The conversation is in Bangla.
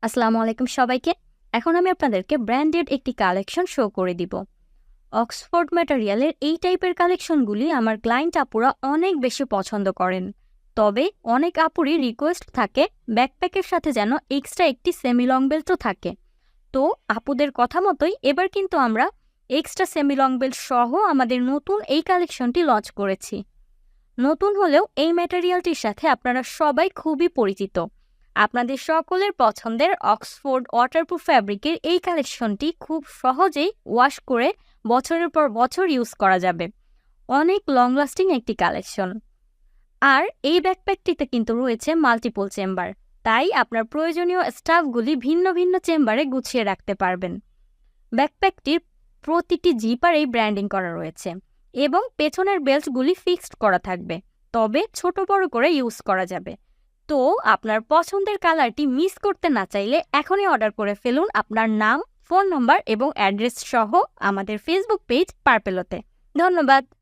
আসসালামু আলাইকুম সবাইকে। এখন আমি আপনাদেরকে ব্র্যান্ডেড একটি কালেকশন শো করে দিব। অক্সফোর্ড ম্যাটেরিয়ালের এই টাইপের কালেকশনগুলি আমার ক্লায়েন্ট আপুরা অনেক বেশি পছন্দ করেন। তবে অনেক আপুরই রিকোয়েস্ট থাকে ব্যাকপ্যাকের সাথে যেন এক্সট্রা একটি সেমি লং বেল্টও থাকে। তো আপুদের কথা মতোই এবার কিন্তু আমরা এক্সট্রা সেমি লং বেল্ট সহ আমাদের নতুন এই কালেকশনটি লঞ্চ করেছি। নতুন হলেও এই ম্যাটেরিয়ালটির সাথে আপনারা সবাই খুবই পরিচিত। আপনাদের সকলের পছন্দের অক্সফোর্ড ওয়াটারপ্রুফ ফ্যাব্রিকের এই কালেকশনটি খুব সহজেই ওয়াশ করে বছরের পর বছর ইউজ করা যাবে। অনেক লং লাস্টিং একটি কালেকশন। আর এই ব্যাকপ্যাকটিতে কিন্তু রয়েছে মাল্টিপল চেম্বার, তাই আপনার প্রয়োজনীয় স্টাফগুলি ভিন্ন ভিন্ন চেম্বারে গুছিয়ে রাখতে পারবেন। ব্যাকপ্যাকটির প্রতিটি জিপারেই ব্র্যান্ডিং করা রয়েছে এবং পেছনের বেল্টগুলি ফিক্সড করা থাকবে, তবে ছোট বড় করে ইউজ করা যাবে। তো আপনার পছন্দের কালারটি মিস করতে না চাইলে এখনই অর্ডার করে ফেলুন আপনার নাম, ফোন নম্বর এবং অ্যাড্রেস সহ আমাদের ফেসবুক পেজ পার্পেলোতে। ধন্যবাদ।